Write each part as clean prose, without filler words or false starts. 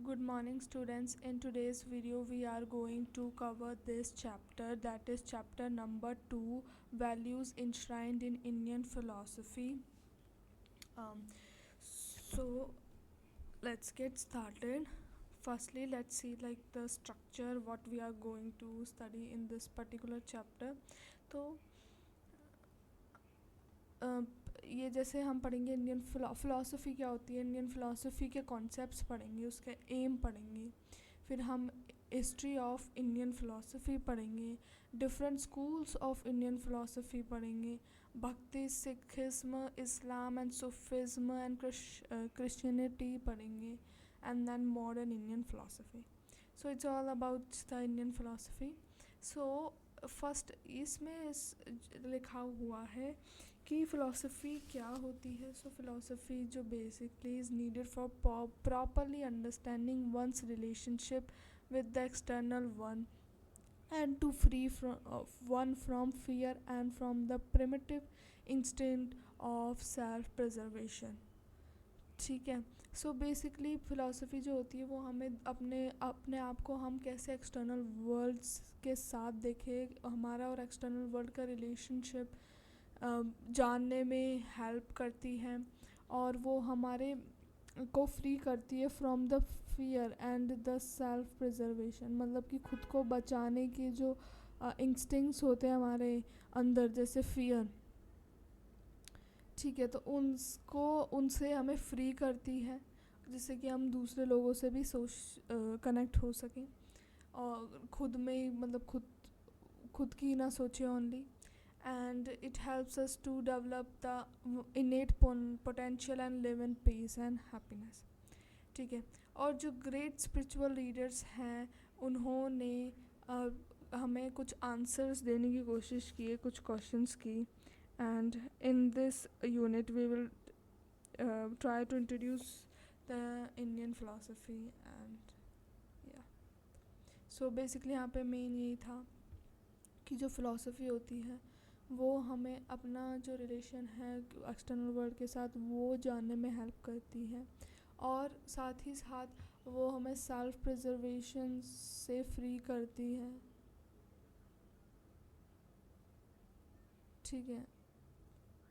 Good morning students. In today's video we are going to cover this chapter, that is chapter number 2, values enshrined in Indian philosophy. So let's get started. Firstly, let's see like the structure, what we are going to study in this particular chapter. तो ये जैसे हम पढ़ेंगे Indian philosophy क्या होती है, Indian philosophy के concepts पढ़ेंगे, उसके एम पढ़ेंगे, फिर हम हिस्ट्री ऑफ इंडियन फ़िलासफ़ी पढ़ेंगे, different schools of Indian philosophy पढ़ेंगे, Bhakti, Sikhism, Islam and Sufism and Christianity पढ़ेंगे, and then modern Indian philosophy. So it's all about the Indian philosophy. So first इसमें लिखा हुआ है कि फ़िलासफ़ी क्या होती है. सो फ़िलासफ़ी जो basically is needed for properly understanding one's relationship with the external one and to free one from fear and from the primitive instinct of self preservation. ठीक है. सो बेसिकली फ़िलासफ़ी जो होती है वो हमें अपने आप को हम कैसे एक्सटर्नल वर्ल्ड्स के साथ देखें, हमारा और एक्सटर्नल वर्ल्ड का रिलेशनशिप जानने में हेल्प करती है, और वो हमारे को फ्री करती है from the fear and the self preservation. मतलब कि खुद को बचाने के जो इंस्टिंक्ट्स होते हैं हमारे अंदर, जैसे फियर, ठीक है, तो उनसे हमें फ्री करती है, जिससे कि हम दूसरे लोगों से भी कनेक्ट हो सकें और खुद में मतलब खुद की ना सोचें only. And it helps us to develop the innate potential and live in peace and happiness. ठीक है. और जो ग्रेट स्पिरिचुअल लीडर्स हैं उन्होंने हमें कुछ आंसर्स देने की कोशिश की है, कुछ क्वेश्चंस की. And in this unit we will try to introduce the Indian philosophy. And या सो बेसिकली यहाँ पे मेन यही था कि जो फ़िलासफ़ी होती है वो हमें अपना जो रिलेशन है एक्सटर्नल वर्ल्ड के साथ वो जानने में हेल्प करती है, और साथ ही साथ वो हमें सेल्फ प्रिजर्वेशन से फ्री करती है. ठीक है,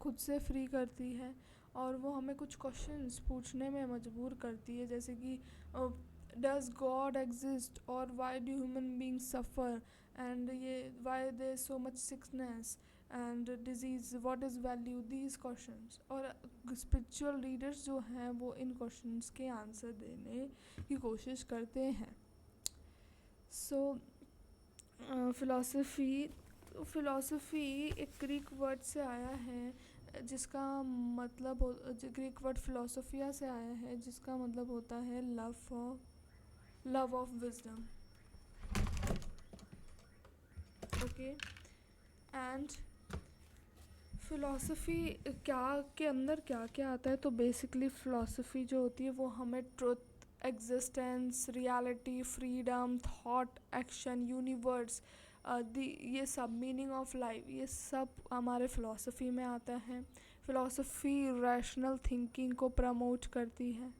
खुद से फ्री करती है, और वो हमें कुछ क्वेश्चंस पूछने में मजबूर करती है, जैसे कि डज गॉड एग्जिस्ट, और why do human beings suffer, and ये why there so much sickness and disease, what is value, these questions. और स्पिरिचुअल लीडर्स जो हैं वो इन क्वेश्चंस के आंसर देने की कोशिश करते हैं. सो फ़िलासफ़ी एक ग्रीक वर्ड से आया है, जिसका मतलब ग्रीक वर्ड फ़िलोसोफिया से आया है, जिसका मतलब होता है love of wisdom. Okay. And philosophy के अंदर क्या क्या आता है, तो बेसिकली फ़िलासफ़ी जो होती है वो हमें truth, existence, reality, freedom, thought, action, universe, ये सब, मीनिंग ऑफ लाइफ, ये सब हमारे फ़िलासफ़ी में आता है. फ़िलासफ़ी रैशनल थिंकिंग को प्रमोट करती है,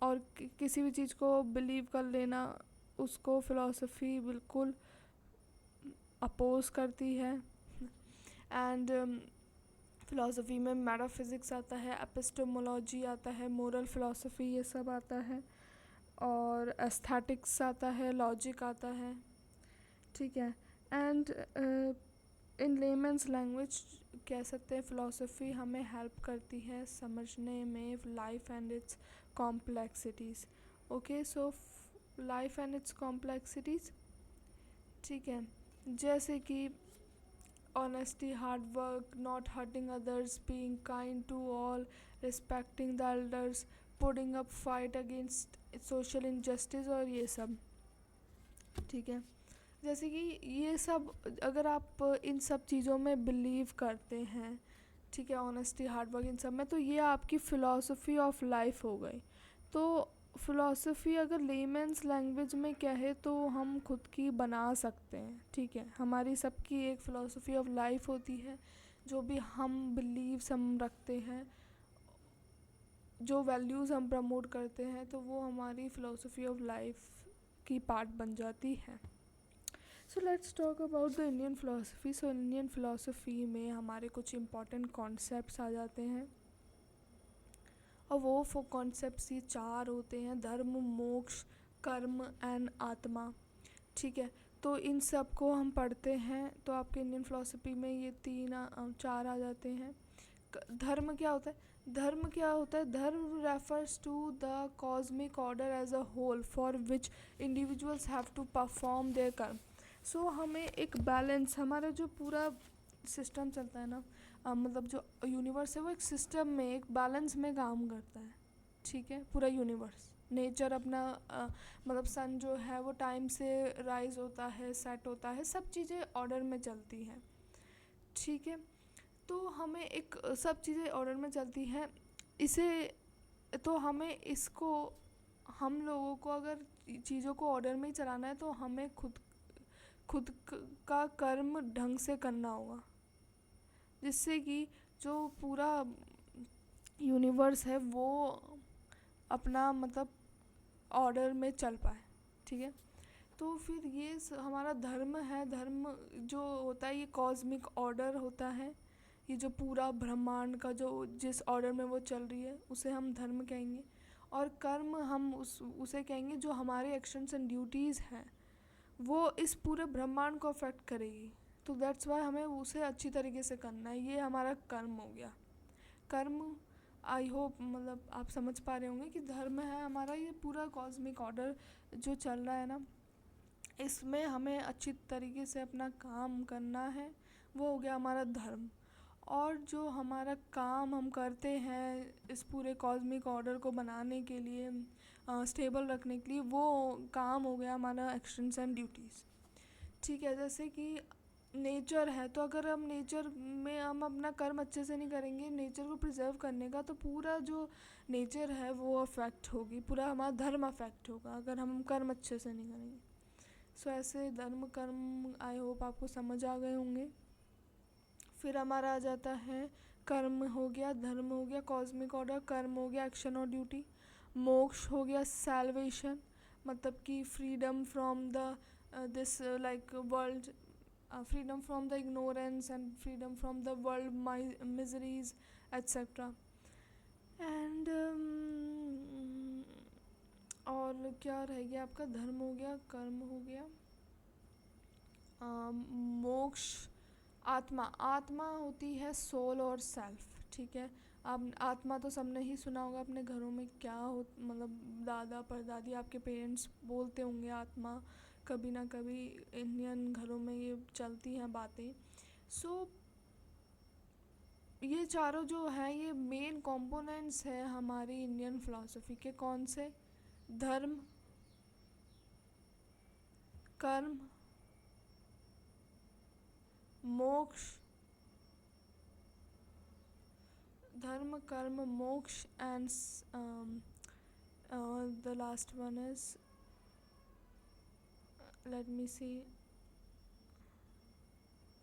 और किसी भी चीज़ को बिलीव कर लेना उसको फ़िलासफ़ी बिल्कुल अपोज करती है. एंड फ़िलासफ़ी में मेटाफिज़िक्स आता है, एपिस्टेमोलॉजी आता है, मोरल फ़िलासफ़ी, ये सब आता है, और एस्थेटिक्स आता है, लॉजिक आता है. ठीक है. एंड इन लेमन्स लैंग्वेज कह सकते हैं फ़िलासफ़ी हमें हेल्प करती है समझने में life and it's complexities. Okay. So life and it's complexities, ठीक है, जैसे कि honesty, hard work, not hurting others, being kind to all, respecting the elders, putting up fight against social injustice, और ये सब. ठीक है. जैसे कि ये सब अगर आप इन सब चीज़ों में बिलीव करते हैं, ठीक है, ऑनेस्टी, हार्ड वर्क, इन सब में, तो ये आपकी फ़िलासफ़ी ऑफ लाइफ हो गई. तो फ़िलासफ़ी अगर लेमन्स लैंग्वेज में कहे तो हम खुद की बना सकते हैं. ठीक है, हमारी सबकी एक फ़िलासफ़ी ऑफ लाइफ होती है, जो भी हम बिलीव्स हम रखते हैं, जो वैल्यूज़ हम प्रमोट करते हैं तो वो हमारी फ़िलोसफी ऑफ लाइफ की पार्ट बन जाती है. So let's talk about the Indian philosophy. So Indian philosophy में हमारे कुछ इम्पॉर्टेंट कॉन्सेप्ट्स आ जाते हैं और वो कॉन्सेप्ट्स ये 4 होते हैं: धर्म, मोक्ष, कर्म एंड आत्मा. ठीक है, तो इन सब को हम पढ़ते हैं तो आपके इंडियन फ़िलोसफी में ये 4 आ जाते हैं. धर्म क्या होता है? Dharma refers to the cosmic order as a whole for which individuals have to perform their karma. So हमें एक बैलेंस, हमारा जो पूरा सिस्टम चलता है ना, मतलब जो यूनिवर्स है वो एक सिस्टम में, एक बैलेंस में काम करता है. ठीक है, पूरा यूनिवर्स, नेचर अपना मतलब सन जो है वो टाइम से राइज होता है, सेट होता है, सब चीज़ें ऑर्डर में चलती हैं. ठीक है, तो हमें एक सब चीज़ें ऑर्डर में चलती हैं. इसे तो हमें इसको, हम लोगों को अगर चीज़ों को ऑर्डर में ही चलाना है तो हमें का कर्म ढंग से करना होगा, जिससे कि जो पूरा यूनिवर्स है वो अपना मतलब ऑर्डर में चल पाए. ठीक है, तो फिर ये हमारा धर्म है. धर्म जो होता है ये कॉस्मिक ऑर्डर होता है. ये जो पूरा ब्रह्मांड का जो जिस ऑर्डर में वो चल रही है उसे हम धर्म कहेंगे. और कर्म हम उसे कहेंगे जो हमारे एक्शंस एंड ड्यूटीज़ हैं वो इस पूरे ब्रह्मांड को अफेक्ट करेगी. तो दैट्स वाई हमें उसे अच्छी तरीके से करना है. ये हमारा कर्म हो गया. कर्म, आई होप मतलब आप समझ पा रहे होंगे कि धर्म है हमारा ये पूरा कॉस्मिक ऑर्डर जो चल रहा है ना, इसमें हमें अच्छी तरीके से अपना काम करना है. वो हो गया हमारा धर्म. और जो हमारा काम हम करते हैं इस पूरे कॉस्मिक ऑर्डर को बनाने के लिए, स्टेबल रखने के लिए, वो काम हो गया हमारा एक्शंस एंड ड्यूटीज़. ठीक है, जैसे कि नेचर है तो अगर हम नेचर में हम अपना कर्म अच्छे से नहीं करेंगे नेचर को प्रिजर्व करने का, तो पूरा जो नेचर है वो अफेक्ट होगी, पूरा हमारा धर्म अफेक्ट होगा अगर हम कर्म अच्छे से नहीं करेंगे. सो ऐसे धर्म कर्म आई होप आपको समझ आ गए होंगे. फिर हमारा आ जाता है कर्म हो गया, धर्म हो गया, कॉस्मिक ऑर्डर, कर्म हो गया एक्शन और ड्यूटी, मोक्ष हो गया सैल्वेशन, मतलब कि freedom from the this like world, freedom from the ignorance and freedom from the world miseries etc. and और क्या रह गया आपका? धर्म हो गया, कर्म हो गया, मोक्ष, आत्मा. आत्मा होती है सोल और सेल्फ. ठीक है, अब आत्मा तो सबने ही सुना होगा अपने घरों में, क्या हो मतलब दादा परदादी आपके पेरेंट्स बोलते होंगे आत्मा, कभी ना कभी इंडियन घरों में ये चलती हैं बातें. सो ये चारों जो हैं ये मेन कंपोनेंट्स हैं हमारी इंडियन फिलॉसफी के. कौन से? धर्म, कर्म, मोक्ष, dharma karma moksha and the last one is, let me see,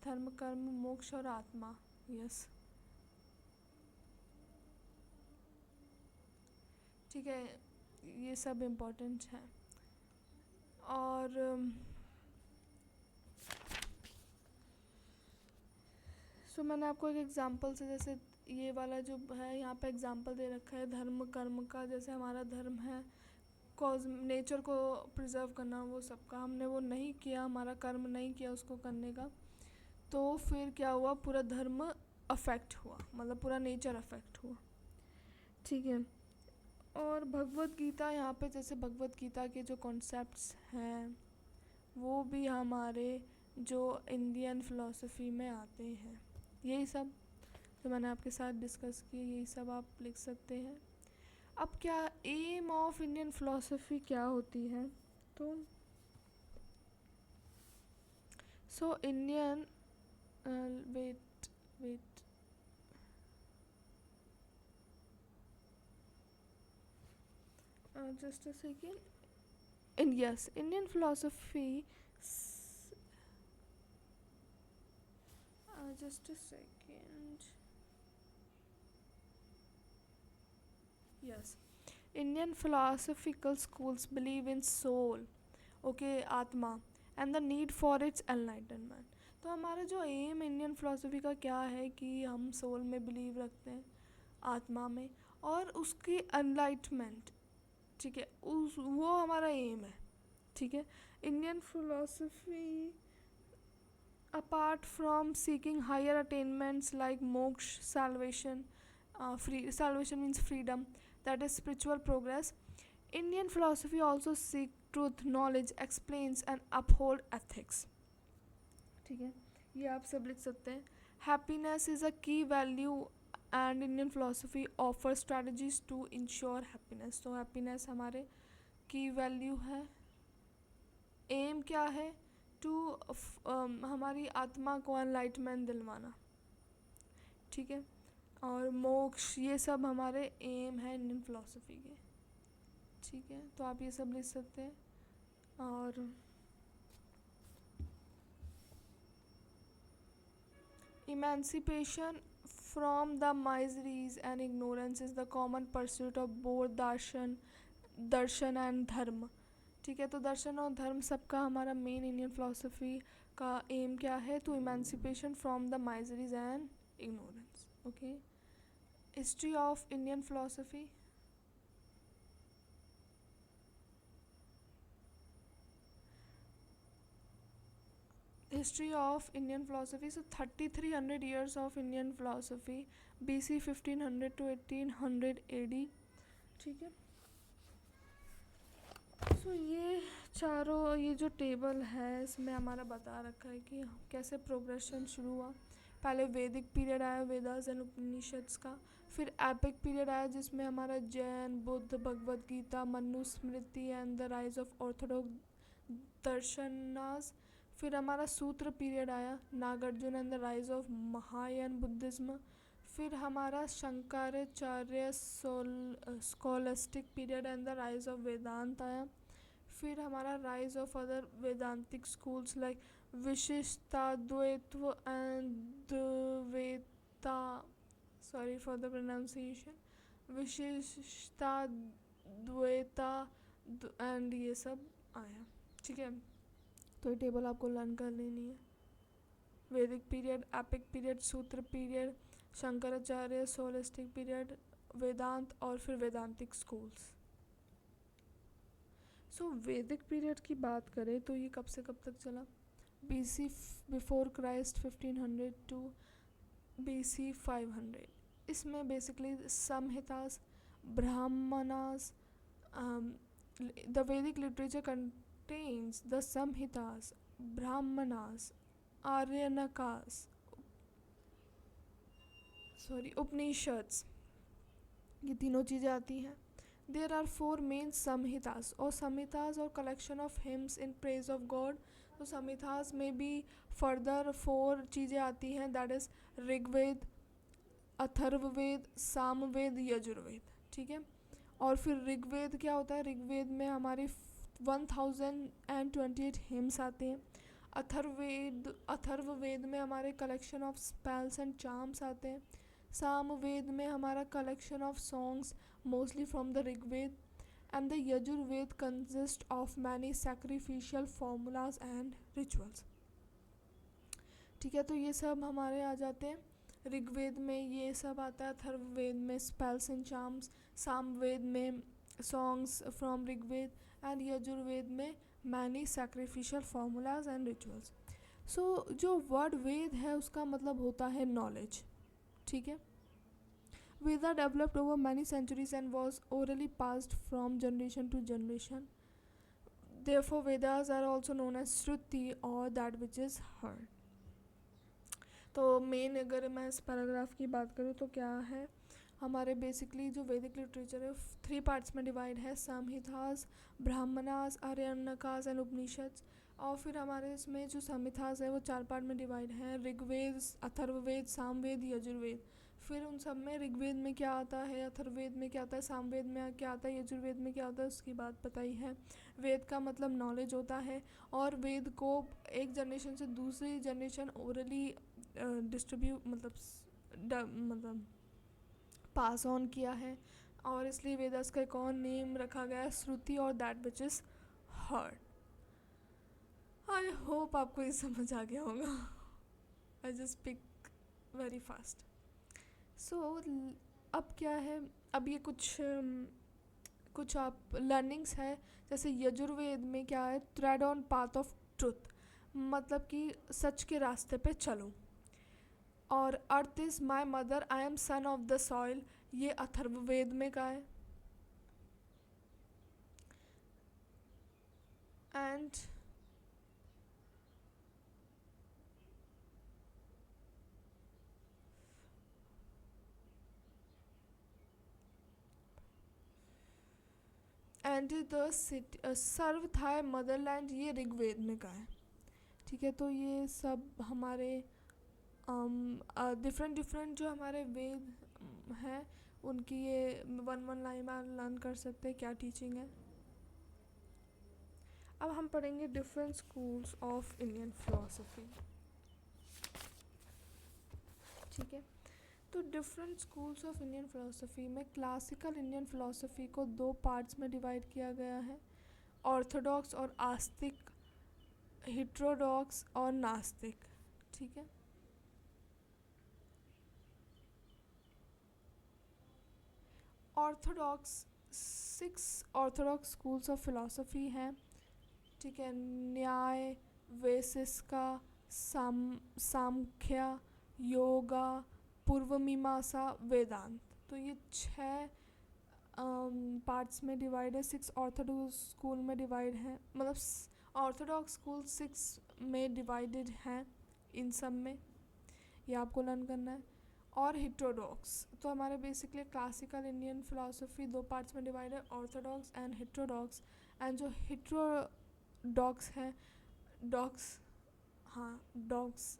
dharma karma मोक्ष और आत्मा. यस, ठीक है, ये सब इम्पोर्टेंट हैं. और सो मैंने आपको एक एग्जांपल से, जैसे ये वाला जो है यहाँ पे एग्जांपल दे रखा है धर्म कर्म का. जैसे हमारा धर्म है कॉज नेचर को प्रिजर्व करना, वो सबका हमने वो नहीं किया, हमारा कर्म नहीं किया उसको करने का, तो फिर क्या हुआ? पूरा धर्म अफेक्ट हुआ, मतलब पूरा नेचर अफेक्ट हुआ. ठीक है, और भगवत गीता, यहाँ पे जैसे भगवत गीता के जो कॉन्सेप्ट्स हैं वो भी हमारे जो इंडियन फ़िलॉसफी में आते हैं. यही सब जो मैंने आपके साथ डिस्कस किए यही सब आप लिख सकते हैं. अब क्या एम ऑफ इंडियन फ़िलॉसफी क्या होती है? तो so Indian wait just a second. And yes, Indian philosophy, just a second. Yes, Indian philosophical schools believe in soul, okay, atma, and the need for its enlightenment. तो हमारा जो M Indian philosophy का क्या है कि हम सोल में believe रखते हैं, आत्मा में, और उसकी एनलाइटमेंट, ठीक है, उस वो हमारा एम है, ठीक है। Indian philosophy apart from seeking higher attainments like moksha, salvation, salvation means freedom, that is spiritual progress, Indian philosophy also seek truth, knowledge, explains and uphold ethics, ठीक है, ये आप सब लिख सकते हैं। Happiness is a key value and Indian philosophy offer strategies to ensure happiness. तो happiness हमारे की वैल्यू है। एम क्या है? टू हमारी आत्मा को एनलाइटमेंट दिलवाना, ठीक है, और मोक्ष, ये सब हमारे एम है इंडियन फिलोसफी के, ठीक है। तो आप ये सब लिख सकते हैं। और emancipation from the miseries and ignorance is the common pursuit of both darshan and dharma, ठीक है। तो दर्शन और धर्म सबका हमारा मेन इंडियन फिलोसफी का एम क्या है? तो emancipation from the miseries and ignorance, okay. History of Indian philosophy, history of Indian philosophy, so 3300 years of Indian philosophy, BC 1500 to 1800 AD, ठीक है। सो ये चारों, ये जो टेबल है इसमें हमारा बता रखा है कि कैसे प्रोग्रेशन शुरू हुआ। पहले वैदिक पीरियड आया, वेदास एंड उपनिषद्स का। फिर एपिक पीरियड आया जिसमें हमारा Jain, Buddha, Bhagavad Gita, Manusmriti and the rise of orthodox darshanas. फिर हमारा सूत्र पीरियड आया, Nagarjuna and the rise of Mahayana Buddhism. फिर हमारा Shankaracharya scholastic period and the rise of Vedanta आया। फिर हमारा rise of other Vedantic schools like Vishishtadvaitva and Dvaita, sorry for the pronunciation, Vishishtadvaita and ये सब आया, ठीक है। तो ये टेबल आपको लर्न कर लेनी है। वैदिक पीरियड, एपिक पीरियड, सूत्र पीरियड, शंकराचार्य, सोलिस्टिक पीरियड, वेदांत और फिर वेदांतिक स्कूल्स। सो वैदिक पीरियड की बात करें तो ये कब से कब तक चला? BC before Christ 1500 to BC 500। इसमें basically Samhitas, Brahmanas, the Vedic literature contains the Samhitas, Brahmanas, Aranyakas, Upanishads, ये तीनों चीज़ें आती हैं। देयर आर 4 मेन संहितास, और संहितास और collection of hymns in praise of God. तो संहितास में भी फर्दर 4 चीज़ें आती हैं, दैट इज़ ऋग्वेद, अथर्ववेद, सामवेद, यजुर्वेद, ठीक है। और फिर ऋग्वेद क्या होता है? ऋग्वेद में हमारे 1028 हिम्स आते हैं। अथर्ववेद में हमारे collection of spells and charms आते हैं। सामवेद में हमारा collection of songs mostly from the Rigveda, and the Yajurveda consist of many sacrificial formulas and rituals, ठीक है। तो ये सब हमारे आ जाते हैं। ऋग्वेद में ये सब आता है, अथर्ववेद में स्पेल्स एंड चार्म्स, सामवेद में songs from Rigveda, and Yajurveda में many sacrificial formulas and rituals. So जो वर्ड वेद है उसका मतलब होता है नॉलेज, ठीक है। Veda developed over many centuries and was orally passed from generation to generation. Therefore, Vedas are also known as Shruti or that which is heard. तो main अगर मैं इस पैराग्राफ की बात करूँ तो क्या है, हमारे बेसिकली जो वैदिक लिटरेचर है 3 पार्ट्स में डिवाइड है, संहितास, ब्राह्मणास, आर्यनकास एंड उपनिषद। और फिर हमारे इसमें जो संहितास है वो 4 पार्ट में डिवाइड है, ऋग्वेद, अथर्ववेद, सामवेद, यजुर्वेद। फिर उन सब में ऋग्वेद में क्या आता है, अथर्ववेद में क्या आता है, सामवेद में क्या आता है, यजुर्वेद में क्या आता है, उसकी बात बताई है। वेद का मतलब नॉलेज होता है, और वेद को एक जनरेशन से दूसरी जनरेशन ओरली डिस्ट्रीब्यूट मतलब पास ऑन किया है। और इसलिए वेदास का एक और नेम रखा गया है श्रुति और that which is heard. I hope आपको ये समझ आ गया होगा. I just speak very fast. So अब क्या है, अब ये कुछ आप लर्निंग्स है. जैसे यजुर्वेद में क्या है, trade on path of truth, मतलब कि सच के रास्ते पे चलो. और earth is my mother, I am son of the soil, ये अथर्ववेद में का है. एंड द सर्वथाय मदरलैंड, ये ऋग्वेद में का है. ठीक है, तो ये सब हमारे डिफरेंट डिफरेंट जो हमारे वेद हैं उनकी ये वन वन लाइन में लर्न कर सकते हैं क्या टीचिंग है. अब हम पढ़ेंगे different schools of Indian philosophy. ठीक है, तो different schools of Indian philosophy में क्लासिकल इंडियन फिलोसफी को दो पार्ट्स में डिवाइड किया गया है, ऑर्थोडॉक्स और आस्तिक, हिट्रोडॉक्स और नास्तिक. ठीक है, Orthodox 6 Orthodox schools of philosophy हैं. ठीक है, न्याय, वैशेषिका, सांख्य, योगा, पूर्व मीमांसा, वेदांत. तो ये 6 पार्ट्स में डिवाइड है. 6 ऑर्थोडॉक्स स्कूल में डिवाइड है, मतलब ऑर्थोडॉक्स स्कूल 6 में डिवाइडेड हैं. इन सब में ये आपको लर्न करना है. और हिट्रोडॉक्स, तो हमारे बेसिकली क्लासिकल इंडियन फिलोसफी दो पार्ट्स में डिवाइड है, ऑर्थोडॉक्स एंड हिट्रोडॉक्स. एंड जो हिट्रोडॉक्स है, डॉक्स, हाँ docs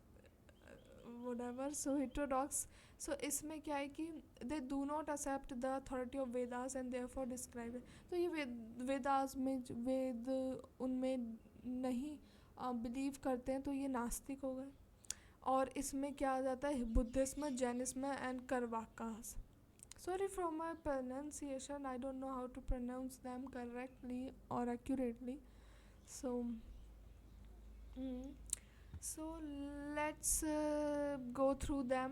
whatever, so heterodox, so इसमें क्या है कि they do not accept the authority of Vedas and therefore describe it. तो ये वेदास में वेद उनमें नहीं बिलीव करते हैं, तो ये नास्तिक हो गए. और इसमें क्या आ जाता है, Buddhism, Jainism and Charvakas. Sorry for my pronunciation, I don't know how to pronounce them correctly or accurately. So so let's go through them.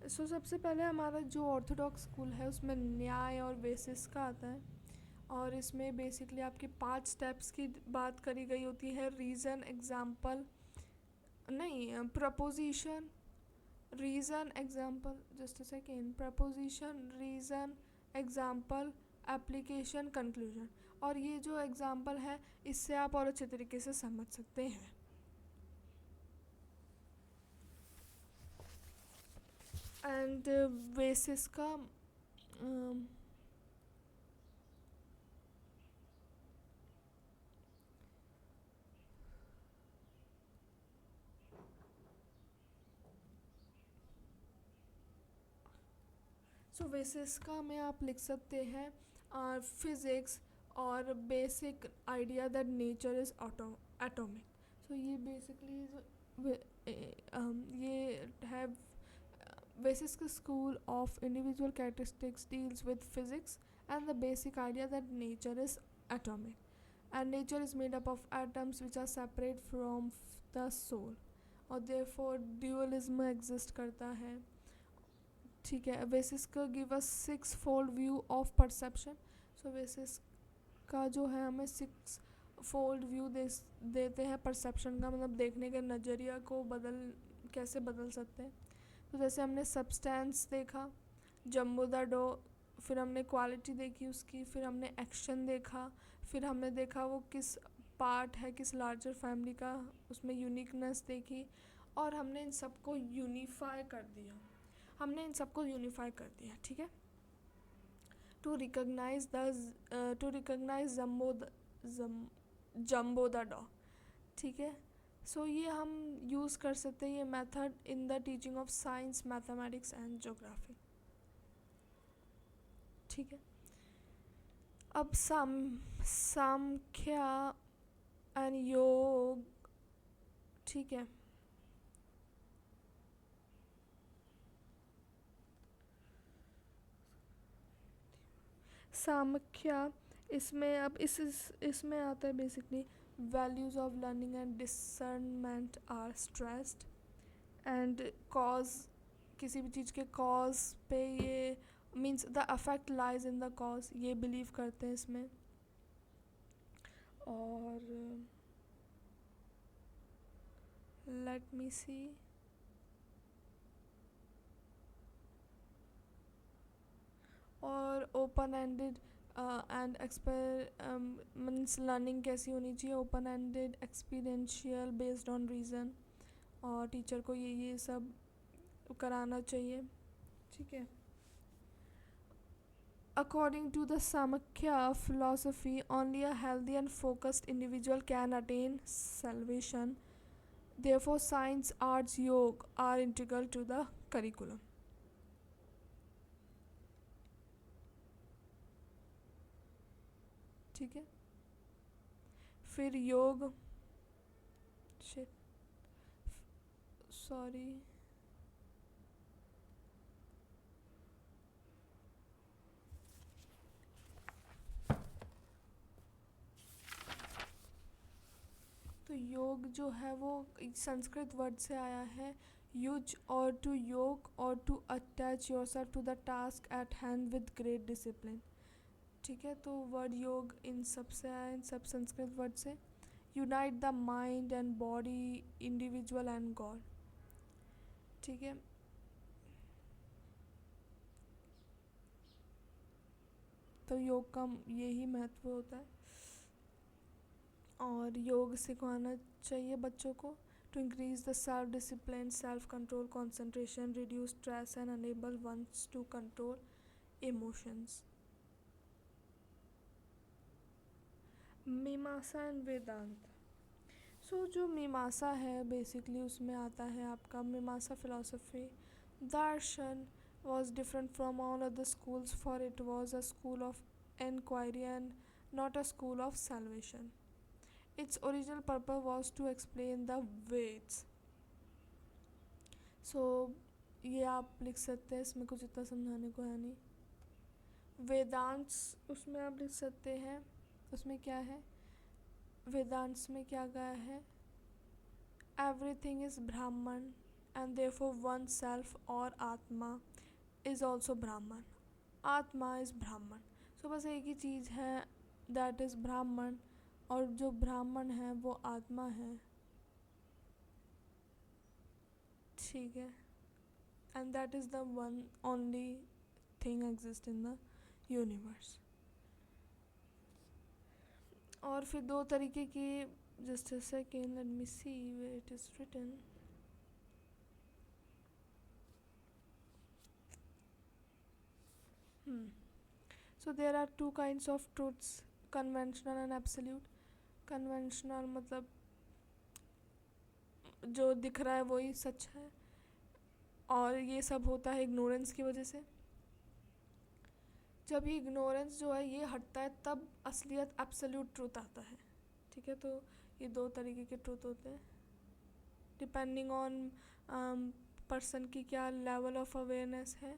So सबसे पहले हमारा जो ऑर्थोडॉक्स स्कूल है उसमें न्याय और वैशेषिका आता है. और इसमें बेसिकली आपकी 5 स्टेप्स की बात करी गई होती है. रीज़न, एग्जाम्पल, नहीं preposition, reason, example, just a second, preposition, reason, example, application, conclusion. और ये जो एग्जाम्पल है इससे आप और अच्छे तरीके से समझ सकते हैं. एंड वैशेषिका, सो वैशेषिका में आप लिख सकते हैं फिज़िक्स और basic idea that nature is atomic. So ये बेसिकली ये है Vedic school of individual characteristics deals with physics and the basic idea that nature is atomic and nature is made up of atoms which are separate from the soul और therefore dualism exist करता है. ठीक है, Vedic का give us 6-fold view of perception. So Vedic का जो है हमें 6-fold view देते हैं परसेप्शन का, मतलब देखने के नज़रिया को कैसे बदल सकते हैं. तो जैसे हमने सब्सटेंस देखा, जम्बो द डो, फिर हमने क्वालिटी देखी उसकी, फिर हमने एक्शन देखा, फिर हमने देखा वो किस पार्ट है, किस लार्जर फैमिली का, उसमें यूनिकनेस देखी. और हमने इन सबको यूनिफाई कर दिया. ठीक है, to recognise jumbo the doe. ठीक है, सो ये हम यूज़ कर सकते हैं ये method in the teaching of science, mathematics and geography. ठीक है, अब सांख्य एंड योग. ठीक है, सामख्या, इसमें अब इसमें आता है basically values of learning and discernment are stressed and cause, किसी भी चीज़ के कॉज पे ये means the affect lies in the cause, ये बिलीव करते हैं इसमें। और लेट मी सी, और open ended and means learning कैसी होनी चाहिए, open ended, experiential, based on reason, और टीचर को ये सब कराना चाहिए। ठीक है। According to the Samkhya philosophy, only a healthy and focused individual can attain salvation. Therefore, science, arts, yoga are integral to the curriculum. ठीक है। फिर योग, सॉरी, तो योग जो है वो एक संस्कृत वर्ड से आया है, युज, और टू योग और to attach yourself to the task at hand with great discipline. ठीक है, तो वर्ड योग इन सब से आया, इन सब संस्कृत वर्ड से। Unite the mind and body, individual and God. ठीक है। तो योग का यही महत्व होता है, और योग सिखाना चाहिए बच्चों को to increase the self discipline, self control, concentration, reduce stress and enable one's to control emotions. Mimamsa and Vedanta. So जो मीमांसा है बेसिकली उसमें आता है आपका Mimamsa philosophy. Darshan was different from all other schools, for it was a school of enquiry and not a school of salvation. Its original purpose was to explain the Veds. So ये आप लिख सकते हैं, इसमें कुछ इतना समझाने को है नहीं। वेदांत्स उसमें आप लिख सकते हैं, उसमें क्या है, वेदांत्स में क्या गया है, एवरीथिंग इज ब्राह्मण एंड देयरफॉर वन सेल्फ और आत्मा इज ऑल्सो ब्राह्मण, आत्मा इज ब्राह्मण। सो बस एक ही चीज़ है, दैट इज ब्राह्मण, और जो ब्राह्मण है वो आत्मा है। ठीक है, and that is the one only thing exist in the universe. और फिर दो तरीके की, just a second, let me see where it is written. So there are two kinds of truths, conventional and absolute. Conventional मतलब जो दिख रहा है वही सच है, और ये सब होता है इग्नोरेंस की वजह से। जब ये इग्नोरेंस जो है ये हटता है तब असलियत एब्सोल्यूट ट्रूथ आता है। ठीक है, तो ये दो तरीके के ट्रूथ होते हैं डिपेंडिंग ऑन पर्सन की क्या लेवल ऑफ अवेयरनेस है।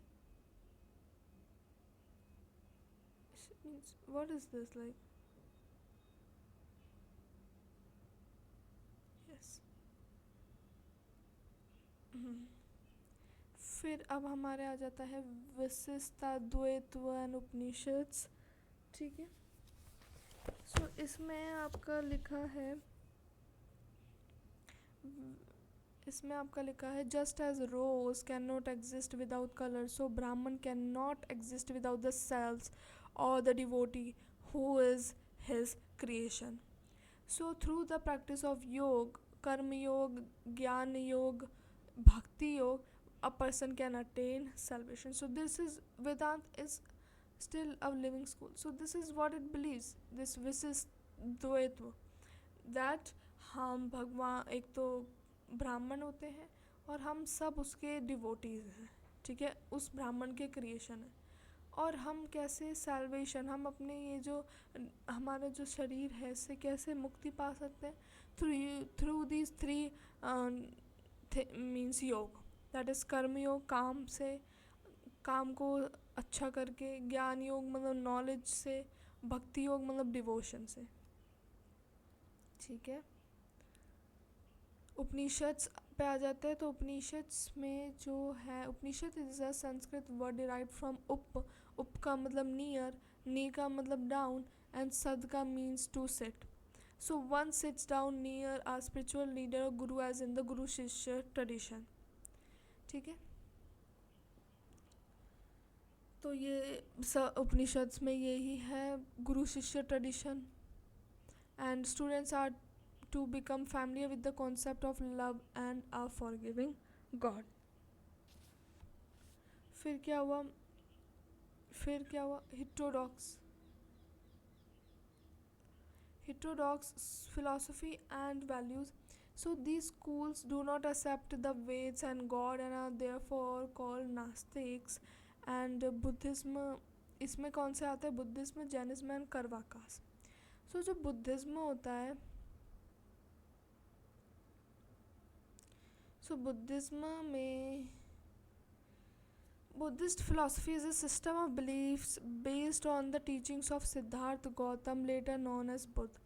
What is this like, yes. फिर अब हमारे आ जाता है विशिष्टा द्वैत्व एंड उपनिषद्स। ठीक है, सो इसमें आपका लिखा है just as rose can not exist without colour, so Brahman can not exist without the cells और the devotee who is his creation. So through the practice of yoga, karma योग, ज्ञान योग, bhakti yoga, a person can attain salvation. So this is Vedanta is still a living school. So this is what it believes, this विशिष्टद्वैत्व, that हम भगवान एक तो ब्राह्मण होते हैं और हम सब उसके डिवोटीज हैं। ठीक है, उस ब्राह्मण के क्रिएशन है, और हम कैसे सैल्वेशन, हम अपने ये जो हमारा जो शरीर है इससे कैसे मुक्ति पा सकते हैं, थ्रू दीज थ्री मीन्स योग, दैट इज़ कर्म योग, काम से काम को अच्छा करके, ज्ञान योग मतलब नॉलेज से, भक्ति योग मतलब डिवोशन से। ठीक है, उपनिषद्स पे आ जाते हैं। तो उपनिषद्स में जो है, Upanishad is a Sanskrit word derive from upa का मतलब नियर, नी का मतलब डाउन, एंड सद का means to sit. So one sits down near a spiritual leader और guru as in the Guru shishya tradition. ठीक है, तो ये उपनिषद्स में यही है, guru shishya tradition. And students are to become familiar with the concept of love and a forgiving God। फिर क्या हुआ, heterodox philosophy and values। So these schools do not accept the Veds and God and are therefore called Nastics। and Buddhism, इसमें कौन से आते हैं, Buddhism, Jainism and कर्वाकास। सो जो Buddhism होता है, सो बुद्धिज्म में, Buddhist philosophy is a system of beliefs based on the teachings of Siddhartha Gautama, later known as Buddha.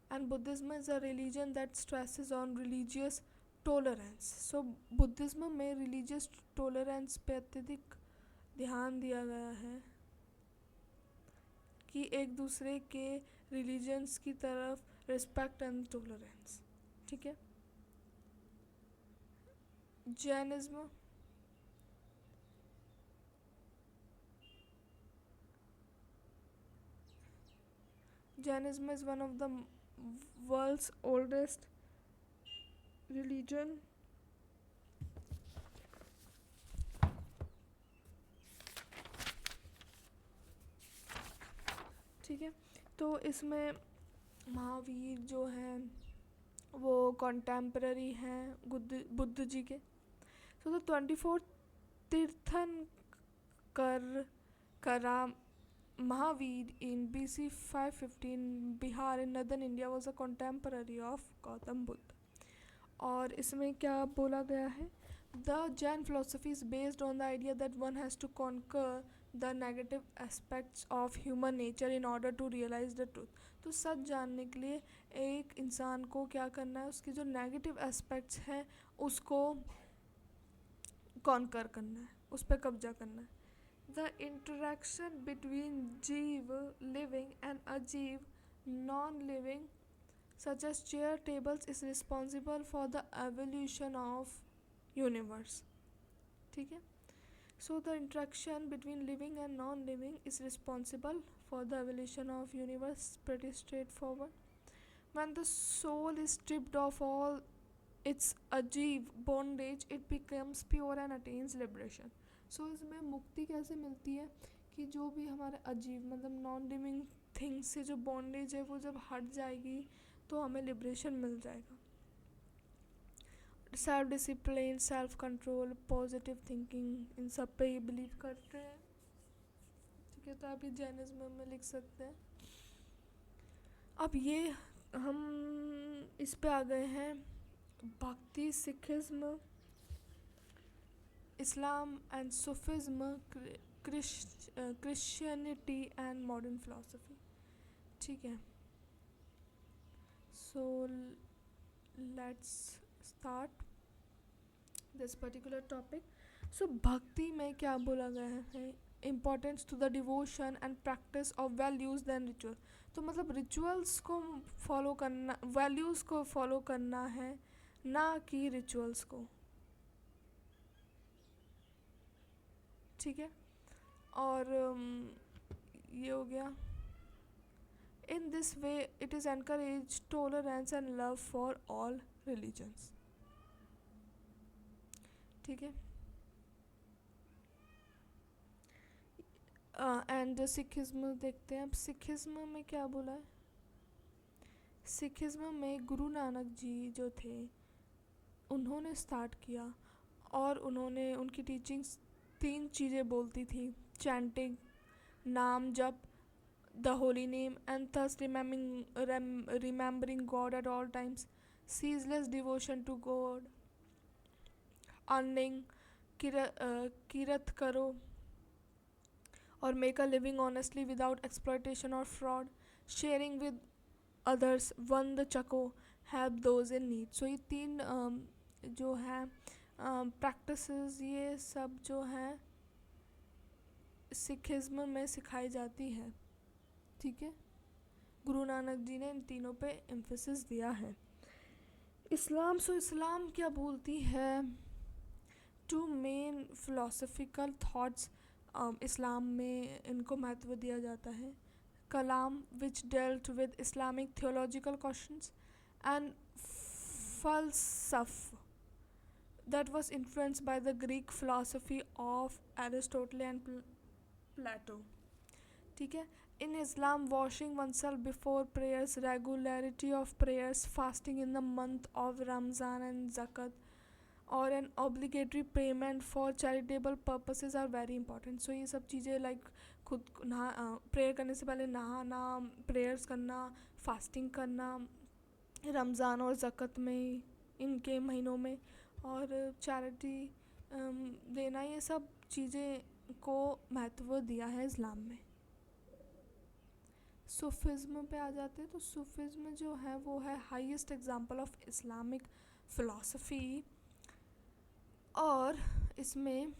And Buddhism is a religion that stresses on religious tolerance। So Buddhism में religious tolerance पे अत्यधिक ध्यान दिया गया है कि एक दूसरे के religions की तरफ respect and tolerance। ठीक है, Jainism, Jainism is one of the world's oldest religion। ठीक है, तो इसमें महावीर जो हैं वो कॉन्टेम्पररी हैं बुद्ध जी के। तो 24 तीर्थंकर करा Mahavir in BC 515 Bihar in northern India was a contemporary of Gautam Buddha। और इसमें क्या बोला गया है, The Jain philosophy is based on the idea that one has to conquer the negative aspects of human nature in order to realize the truth। तो सच जानने के लिए एक इंसान को क्या करना है, उसके जो नेगेटिव एस्पेक्ट्स हैं उसको कॉन्कर करना है, उस पर कब्जा करना है। The interaction between जीव living and अजीव non-living such as chair tables is responsible for the evolution of universe। ठीक है, so the interaction between living and non-living is responsible for the evolution of universe, pretty straightforward। When the soul is stripped of all its ajiv bondage, it becomes pure and attains liberation। सो इसमें मुक्ति कैसे मिलती है कि जो भी हमारे अजीब मतलब नॉन लिविंग थिंग्स से जो बॉन्डेज है वो जब हट जाएगी तो हमें लिबरेशन मिल जाएगा। Self discipline, self control, positive thinking, इन सब पे ये बिलीव करते हैं। ठीक है, तो आप ये जैनिज्म में लिख सकते हैं। अब ये हम इस पे आ गए हैं भक्ति, Sikhism, Islam and Sufism, Christianity and modern philosophy। ठीक है, so let's start this particular topic। so भक्ति में क्या बोला गया है, importance to the devotion and practice of values than ritual। तो मतलब रिचुअल्स को फॉलो करना, वैल्यूज़ को फॉलो करना है, ना कि रिचुअल्स को। ठीक है, और ये हो गया। In this way it is encourage tolerance and love for all religions. ठीक है, एंड सिखिज्म देखते हैं। अब सिखिज्म में क्या बोला है, सिखिज्म में गुरु नानक जी जो थे उन्होंने स्टार्ट किया और उन्होंने उनकी टीचिंग्स 3 चीज़ें बोलती थी, chanting, naam jap, the holy name, and thus remembering God at all times, ceaseless devotion to God, earning, kirat karo, or make a living honestly without exploitation or fraud, sharing with others, won the Chako, help those in need. So ये तीन जो है practices, ये सब जो है Sikhism में सिखाई जाती है, ठीक है। गुरु नानक जी ने इन तीनों पे एम्फेसिस दिया है। इस्लाम, सो इस्लाम क्या बोलती है? Two main philosophical thoughts Islam में इनको महत्व दिया जाता है। Kalam which dealt with Islamic theological questions and falsafa that was influenced by the Greek philosophy of Aristotle and Plato, ठीक है। In Islam, washing oneself before prayers, regularity of prayers, fasting in the month of Ramzan and Zakat, or an obligatory payment for charitable purposes are very important. So ये सब चीज़ें like खुद prayer करने से पहले नहाना, प्रेयर्स करना, fasting करना रमज़ान और ज़कत में, इनके महीनों में, और चैरिटी देना, ये सब चीज़ें को महत्व दिया है इस्लाम में। सूफिज़्म पे आ जाते हैं। तो सूफिज़्म जो है वो है highest example of Islamic philosophy, और इसमें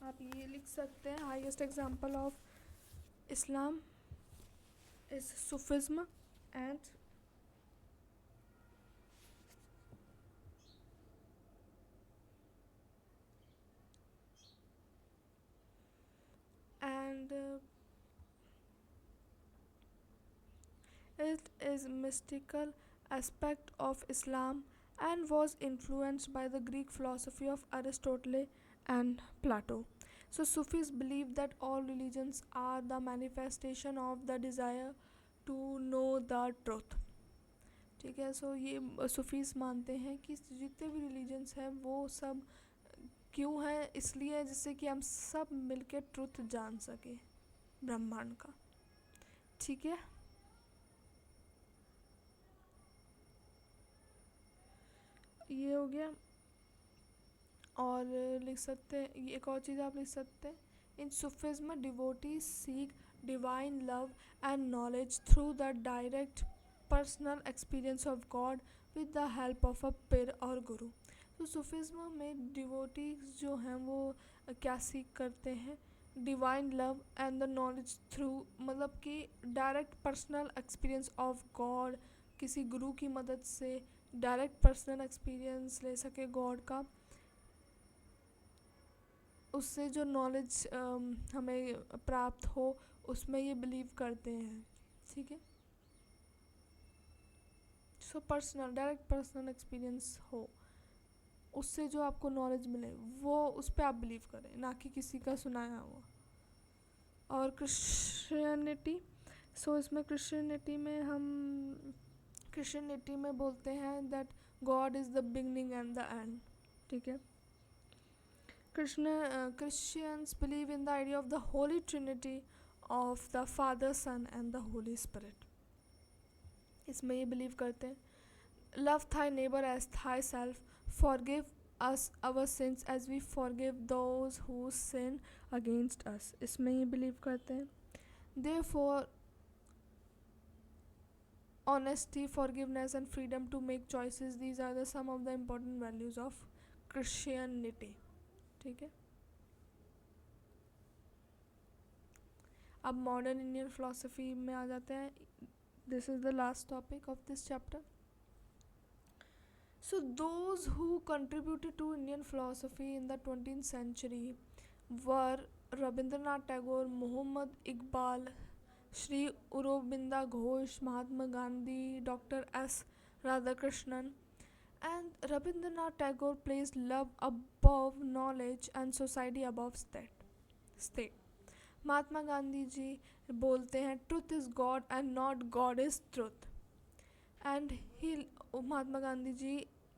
आप ये लिख सकते हैं, highest example of Islam is Sufism and it is mystical aspect of Islam and was influenced by the Greek philosophy of Aristotle and Plato. So Sufis believe that all religions are the manifestation of the desire to know the truth, ठीक है। सो ये Sufis मानते हैं कि जितने भी religions हैं वो सब क्यों है, इसलिए जिससे कि हम सब मिलके ट्रुथ जान सके ब्रह्मांड का, ठीक है। ये हो गया। और लिख सकते हैं, एक और चीज़ आप लिख सकते हैं, in Sufism devotees seek divine love and knowledge through the direct personal experience of God with the help of a pir और गुरु। तो सूफिज्म में डिवोटीज जो हैं वो क्या सीख करते हैं? Divine love and the knowledge through, मतलब कि direct personal experience of God, किसी गुरु की मदद से डायरेक्ट पर्सनल एक्सपीरियंस ले सके गॉड का, उससे जो नॉलेज हमें प्राप्त हो उसमें ये बिलीव करते हैं, ठीक है। So personal, direct personal experience हो, उससे जो आपको नॉलेज मिले वो उस पर आप बिलीव करें, ना कि किसी का सुनाया हुआ। और क्रिश्चियनिटी, सो इसमें क्रिश्चियनिटी में बोलते हैं that God is the beginning and the end, ठीक है। Christians believe in the idea of the Holy Trinity of the Father, Son and the Holy Spirit. इसमें ये बिलीव करते हैं, love thy neighbor as thyself, forgive us our sins as we forgive those who sin against us. इसमें ये believe करते हैं, therefore honesty, forgiveness and freedom to make choices, these are the some of the important values of Christianity, ठीक है। अब modern Indian philosophy में आ जाते हैं। This is the last topic of this chapter. So those who contributed to Indian philosophy in the 20th century were Rabindranath Tagore, Mohammad Iqbal, Shri Aurobindo Ghosh, Mahatma Gandhi, doctor S Radhakrishnan. And Rabindranath Tagore placed love above knowledge and society above state. Mahatma Gandhi ji बोलते हैं truth is God and not God is truth. And he, Mahatma Gandhi ji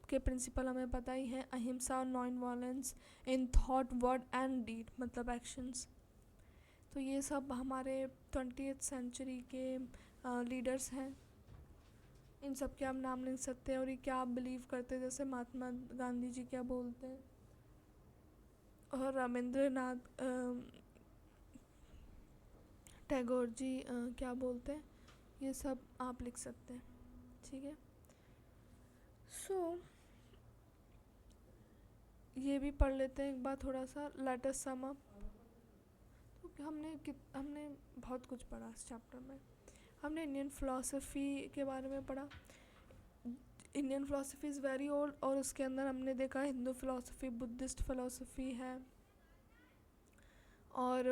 के principle हमें पता ही है, अहिंसा और non violence in thought, word and deed, मतलब actions. तो ये सब हमारे 20th century के लीडर्स हैं, इन सब के आप नाम लिख सकते हैं और ये क्या आप बिलीव करते हैं, जैसे महात्मा गांधी जी क्या बोलते हैं। और रविंद्रनाथ टैगोर जी क्या बोलते हैं, ये सब आप लिख सकते हैं, ठीक है। सो ये भी पढ़ लेते हैं एक बार थोड़ा सा, लेट अस सम अप। तो हमने बहुत कुछ पढ़ा इस चैप्टर में। हमने इंडियन फ़िलासफ़ी के बारे में पढ़ा। Indian philosophy is very old, और उसके अंदर हमने देखा हिंदू फ़िलासफ़ी, बुद्धिस्ट फ़िलासफ़ी है, और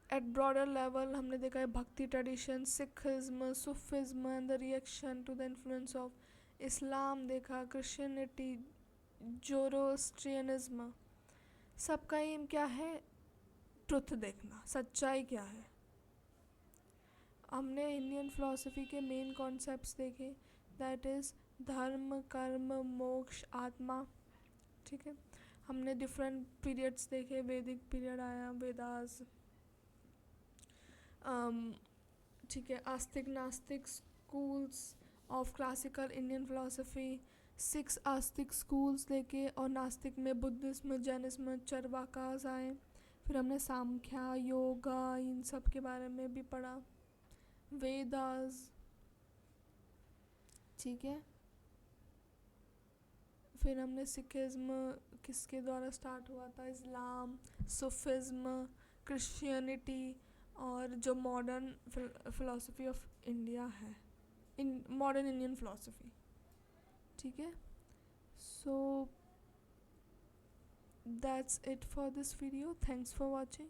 एट ब्रॉडर लेवल हमने देखा है bhakti tradition, Sikhism, Sufism and the reaction to the influence of Islam देखा, क्रिश्चियनिटी, जोरोस्ट्रियनिज्म। सबका एम क्या है? ट्रुथ देखना, सच्चाई क्या है। हमने इंडियन फ़िलासफ़ी के मेन कॉन्सेप्ट्स देखे, दैट इज़ धर्म, कर्म, मोक्ष, आत्मा, ठीक है। हमने डिफरेंट पीरियड्स देखे, वैदिक पीरियड आया, वेदास, ठीक है, आस्तिक नास्तिक schools of classical Indian philosophy, 6 Astik schools देखे, और नास्तिक में बुद्धिज्म, जैनिज्म, चरवाकास आए। फिर हमने सांख्या, योगा, इन सब के बारे में भी पढ़ा, वेदास, ठीक है। फिर हमने सिखिज्म किसके द्वारा स्टार्ट हुआ था, इस्लाम, सूफिज्म, क्रिश्चियनिटी, और जो मॉडर्न फ़िलासफ़ी ऑफ इंडिया है, इन मॉडर्न इंडियन फ़िलासफ़ी, ठीक है। So that's it for this video, thanks for watching.